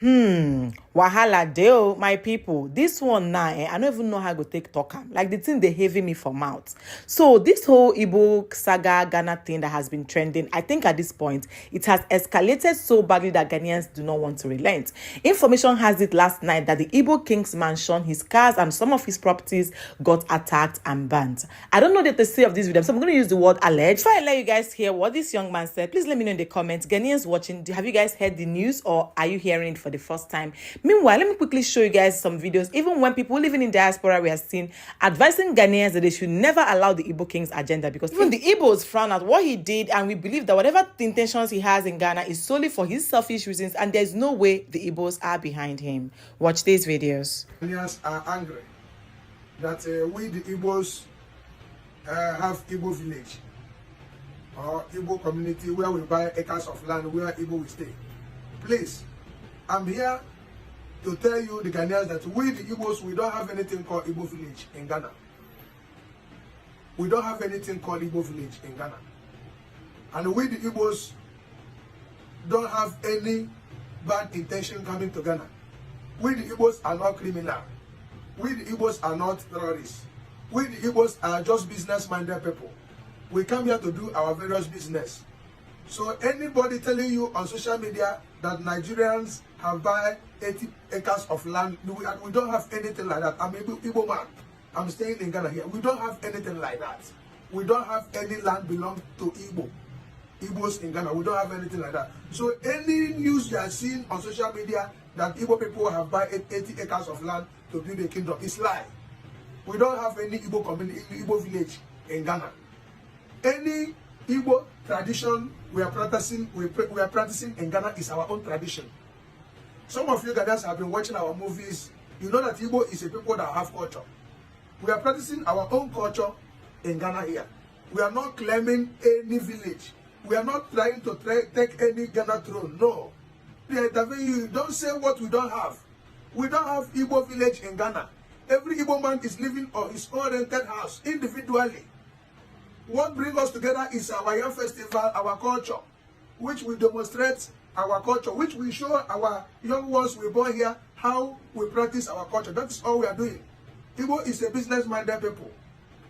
Wahala deo, my people. This one now, I don't even know how to take talk am. Like the thing they heavy me for mouth. So this whole Igbo saga Ghana thing that has been trending, I think at this point, it has escalated so badly that Ghanaians do not want to relent. Information has it last night that the Igbo king's mansion, his cars, and some of his properties got attacked and burned. I don't know the say of this video, so I'm going to use the word alleged. Before I let you guys hear what this young man said, please let me know in the comments. Ghanaians watching, have you guys heard the news or are you hearing it for the first time? Meanwhile, let me quickly show you guys some videos. Even when people living in diaspora, we are seen advising Ghanaians that they should never allow the Igbo king's agenda, because even the Igbos frown at what he did, and we believe that whatever intentions he has in Ghana is solely for his selfish reasons, and there's no way the Igbos are behind him. Watch these videos. Ghanaians are angry that we the Igbos have Igbo village or Igbo community where we buy acres of land where Igbo will stay. Please, I'm here to tell you, the Ghanaians, that we the Igbos, we don't have anything called Igbo village in Ghana. We don't have anything called Igbo village in Ghana. And we the Igbos don't have any bad intention coming to Ghana. We the Igbos are not criminal. We the Igbos are not terrorists. We the Igbos are just business-minded people. We come here to do our various business. So anybody telling you on social media that Nigerians have buy 80 acres of land, we don't have anything like that. I'm Igbo man. I'm staying in Ghana here. We don't have anything like that. We don't have any land belong to Igbo. Igbos in Ghana, we don't have anything like that. So any news you are seeing on social media that Igbo people have buy 80 acres of land to build a kingdom, it's lie. We don't have any Igbo community, Igbo village in Ghana. Any Igbo tradition we are practicing in Ghana is our own tradition. Some of you guys have been watching our movies. You know that Igbo is a people that have culture. We are practicing our own culture in Ghana here. We are not claiming any village. We are not trying to take any Ghana throne. No. You don't say what we don't have. We don't have Igbo village in Ghana. Every Igbo man is living on his own rented house individually. What brings us together is our young festival, our culture, which we demonstrate our culture, which we show our young ones we born here how we practice our culture. That is all we are doing. Igbo is a business-minded people.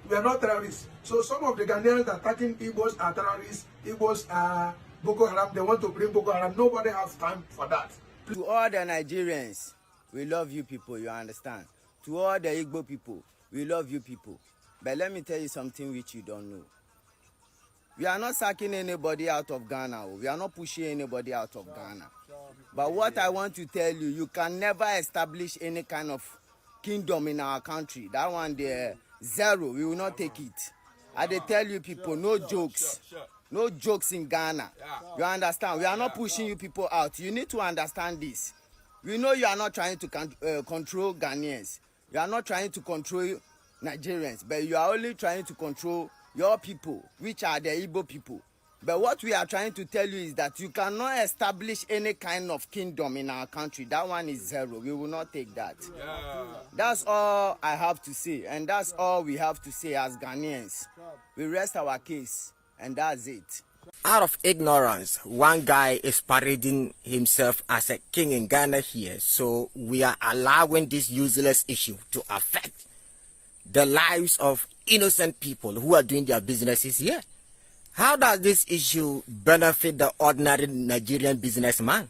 We are not terrorists. So some of the Ghanaians attacking Igbos are terrorists. Igbos are Boko Haram. They want to bring Boko Haram. Nobody has time for that. To all the Nigerians, we love you people, you understand. To all the Igbo people, we love you people. But let me tell you something which you don't know. We are not sacking anybody out of Ghana. We are not pushing anybody out of Ghana. But what I want to tell you, you can never establish any kind of kingdom in our country. That one there, zero. We will not take it. I dey tell you people, no jokes. No jokes in Ghana. You understand? We are not pushing you people out. You need to understand this. We know you are not trying to control Ghanaians. You are not trying to control Nigerians. But you are only trying to control your people, which are the Igbo people. But what we are trying to tell you is that you cannot establish any kind of kingdom in our country. That one is zero. We will not take that. Yeah. That's all I have to say. And that's all we have to say as Ghanaians. We rest our case. And that's it. Out of ignorance, one guy is parading himself as a king in Ghana here. So we are allowing this useless issue to affect the lives of innocent people who are doing their businesses here. How does this issue benefit the ordinary Nigerian businessman?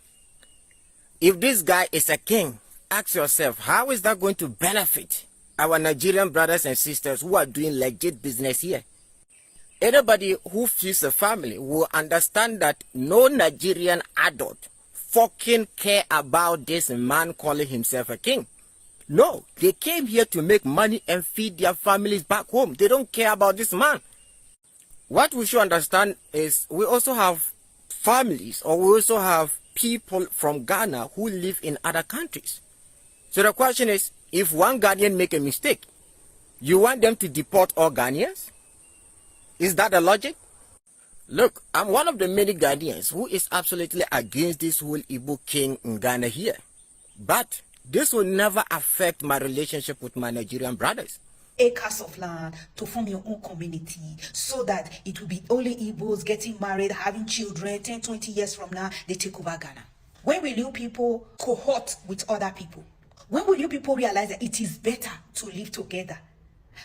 If this guy is a king, ask yourself, how is that going to benefit our Nigerian brothers and sisters who are doing legit business here? Anybody who feels a family will understand that no Nigerian adult fucking care about this man calling himself a king. No, they came here to make money and feed their families back home. They don't care about this man. What we should understand is we also have families, or we also have people from Ghana who live in other countries. So the question is, if one Ghanaian make a mistake, you want them to deport all Ghanaians? Is that the logic? Look, I'm one of the many Ghanaians who is absolutely against this whole Igbo king in Ghana here. But this will never affect my relationship with my Nigerian brothers. Acres of land to form your own community so that it will be only Igbos getting married, having children. 10, 20 years from now, they take over Ghana. When will you people cohort with other people? When will you people realize that it is better to live together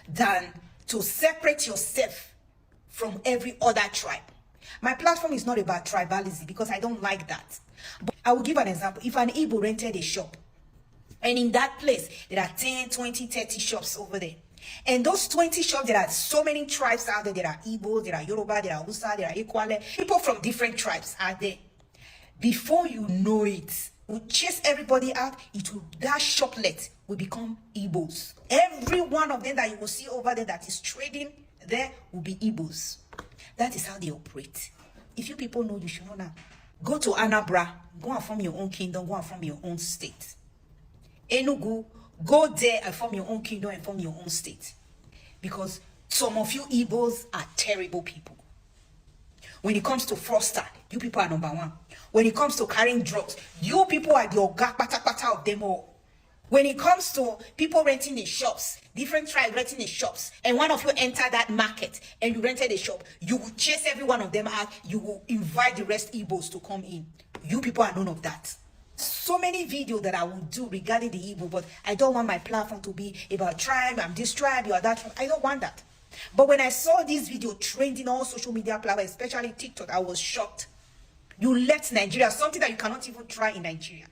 than to separate yourself from every other tribe? My platform is not about tribalism because I don't like that. But I will give an example. If an Igbo rented a shop, and in that place, there are 10, 20, 30 shops over there. And those 20 shops, there are so many tribes out there. There are Igbo, there are Yoruba, there are Hausa, there are Ekwale. People from different tribes are there. Before you know it, we'll chase everybody out. That shoplet will become Igbos. Every one of them that you will see over there that is trading there will be Igbos. That is how they operate. If you people know, you should know now. Go to Anambra, go and form your own kingdom, go and form your own state. Enugu, go there and form your own kingdom and form your own state. Because some of you Igbos are terrible people. When it comes to fraudster, you people are number one. When it comes to carrying drugs, you people are the oga pata of them all. When it comes to people renting the shops, different tribes renting the shops, and one of you enter that market and you rented a shop, you will chase every one of them out. You will invite the rest Igbos to come in. You people are none of that. So many videos that I will do regarding the Igbo, but I don't want my platform to be about tribe. I'm this tribe, you are that tribe. I don't want that. But when I saw this video trending on social media platforms, especially TikTok, I was shocked. You left Nigeria, something that you cannot even try in Nigeria.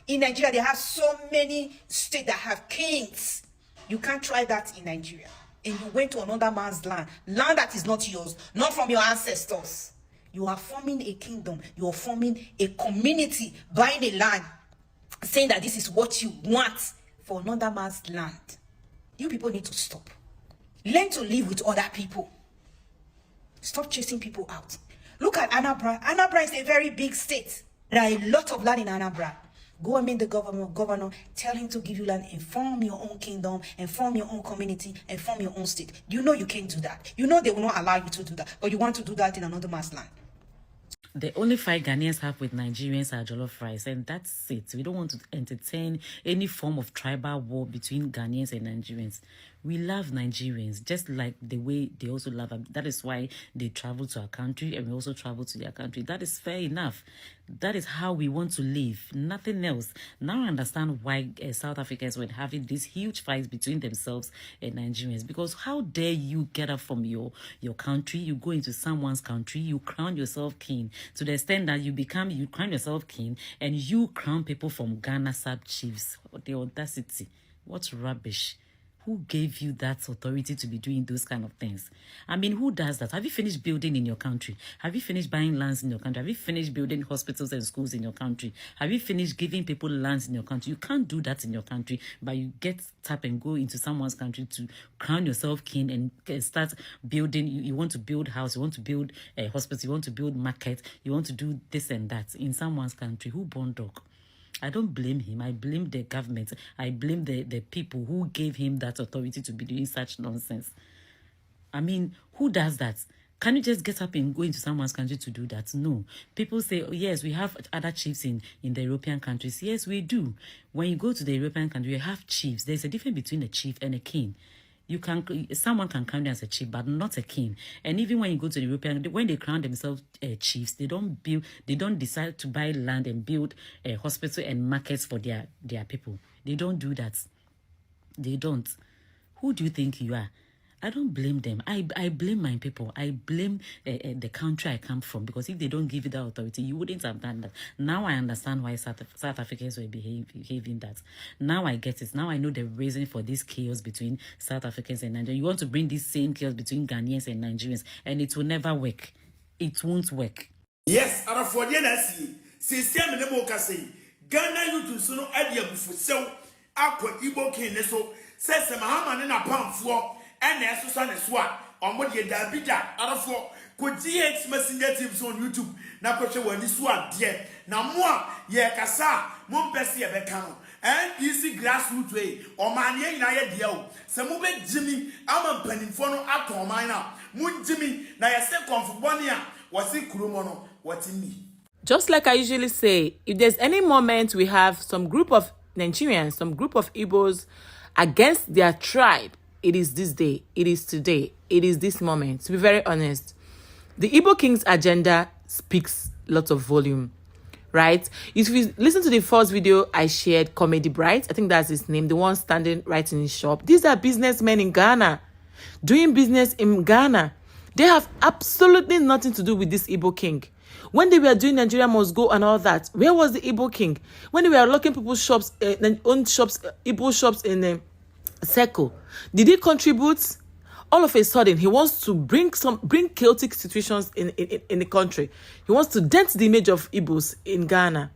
In Nigeria, they have so many states that have kings. You can't try that in Nigeria. And you went to another man's land that is not yours, not from your ancestors. You are forming a kingdom. You are forming a community, buying a land, saying that this is what you want for another man's land. You people need to stop. Learn to live with other people. Stop chasing people out. Look at Anambra. Anambra is a very big state. There are a lot of land in Anambra. Go and meet the governor, tell him to give you land and form your own kingdom and form your own community and form your own state. You know you can't do that. You know they will not allow you to do that, but you want to do that in another man's land. The only fight Ghanaians have with Nigerians are jollof rice, and that's it. We don't want to entertain any form of tribal war between Ghanaians and Nigerians. We love Nigerians just like the way they also love them. That is why they travel to our country and we also travel to their country. That is fair enough. That is how we want to live. Nothing else. Now I understand why South Africans were having these huge fights between themselves and Nigerians. Because how dare you get up from your country, you go into someone's country, you crown yourself king to the extent that you crown yourself king and you crown people from Ghana sub-chiefs. The audacity. What rubbish. Who gave you that authority to be doing those kind of things? I mean, who does that? Have you finished building in your country? Have you finished buying lands in your country? Have you finished building hospitals and schools in your country? Have you finished giving people lands in your country? You can't do that in your country, but you get tap and go into someone's country to crown yourself king and start building. You want to build house, you want to build a hospital, you want to build market, you want to do this and that in someone's country. Who born dog? I don't blame him. I blame the government. I blame the people who gave him that authority to be doing such nonsense. I mean, who does that? Can you just get up and go into someone's country to do that? No. People say, oh, yes, we have other chiefs in the European countries. Yes, we do. When you go to the European country, you have chiefs. There's a difference between a chief and a king. Someone can crown you as a chief, but not a king. And even when you go to the European, when they crown themselves chiefs, they don't decide to buy land and build a hospital and markets for their people. They don't do that. They don't. Who do you think you are? I don't blame them. I blame my people. I blame the country I come from, because if they don't give you that authority, you wouldn't have done that. Now I understand why South Africans were behaving that. Now I get it. Now I know the reason for this chaos between South Africans and Nigerians. You want to bring this same chaos between Ghanaians and Nigerians, and it will never work. It won't work. Yes, and for the NSC, since the Ghana youth so no idea before so aqua Igbo king so says Mahama and a pound for. And there's Susan as well. On what you did, out of four could GH messenger tips on YouTube. Now, question when this one, dear. Now, more, yeah, Cassa, Montpessia Becano, and easy grassroots way, or man, yeah, Naya Dio. Some of it, Jimmy, I'm a penny for no actor, miner. Moon Jimmy, now I said, for 1 year, was it Kurumono, what in me? Just like I usually say, if there's any moment we have some group of Nigerians, some group of Igbos against their tribe, it is this day, it is today, it is this moment. To be very honest, the Igbo King's agenda speaks lots of volume. right? If you listen to the first video I shared, Comedy Bright, I think that's his name, the one standing right in his shop. These are businessmen in Ghana, doing business in Ghana. They have absolutely nothing to do with this Igbo king. When they were doing Nigeria Must Go and all that, where was the Igbo king? When they were locking people's shops, own shops, Igbo shops in Circle, did he contribute? All of a sudden, he wants to bring chaotic situations in the country. He wants to dent the image of Igbos in Ghana,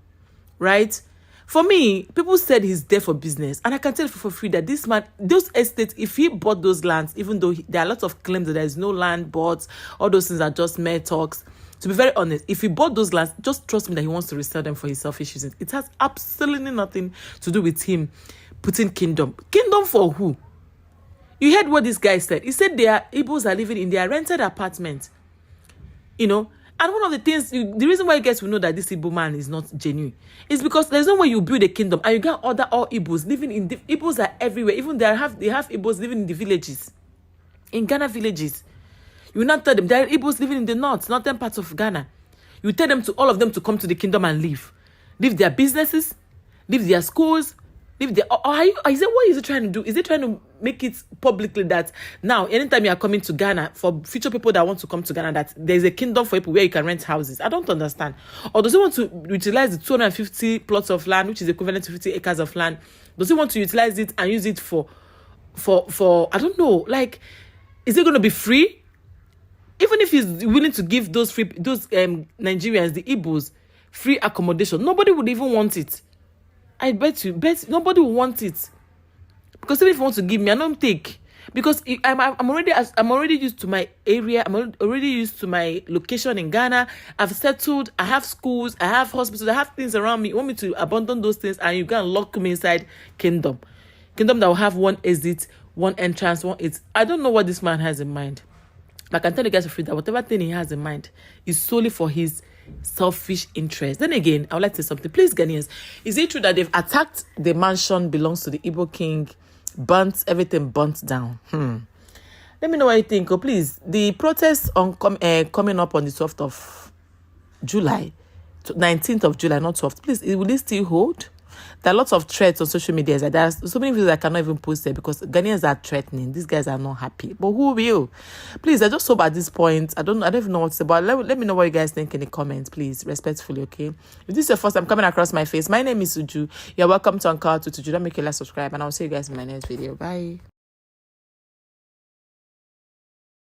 right? For me, people said he's there for business, and I can tell you for free that this man, those estates, if he bought those lands, even though there are lots of claims that there is no land bought, all those things are just mere talks. To be very honest, if he bought those lands, just trust me that he wants to resell them for his selfish reasons. It has absolutely nothing to do with him putting kingdom. Kingdom for who? You heard what this guy said. He said their Igbos are living in their rented apartment. You know, and one of the things, the reason why you guys will know that this Igbo man is not genuine is because there's no way you build a kingdom and you can't order all Igbos living in Igbos are everywhere. Even they have Igbos living in the villages, in Ghana villages. You will not tell them there are Igbos living in the northern parts of Ghana. You tell them all of them to come to the kingdom and leave their businesses, leave their schools. Is it what is it trying to do? Is it trying to make it publicly that now, anytime you are coming to Ghana, for future people that want to come to Ghana, that there's a kingdom for people where you can rent houses? I don't understand. Or does he want to utilize the 250 plots of land, which is equivalent to 50 acres of land? Does he want to utilize it and use it for I don't know, like, is it going to be free? Even if he's willing to give those Nigerians, the Igbos, free accommodation, nobody would even want it. I bet nobody will want it, because even if you want to give me, I don't take, because I'm already used to my area. I'm already used to my location in Ghana. I've settled. I have schools. I have hospitals. I have things around me. You want me to abandon those things and you can lock me inside kingdom that will have one exit, one entrance, one exit? I don't know what this man has in mind. But I can tell you guys for free that whatever thing he has in mind is solely for his selfish interest. Then again, I would like to say something. Please, Ghanaians, is it true that they've attacked the mansion belongs to the Igbo king, everything burnt down? Let me know what you think. Oh, please, the protests on coming up on the 12th of July, 19th of July, not 12th. Please, will it still hold? There are lots of threats on social media. There's so many videos I cannot even post there because Ghanaians are threatening. These guys are not happy. But who will? Please, I just hope at this point, I don't even know what to say, but let me know what you guys think in the comments, please, respectfully, okay? If this is your first time coming across my face, my name is Uju. You're welcome to Uncut with Uju. Don't make a like, subscribe, and I'll see you guys in my next video. Bye.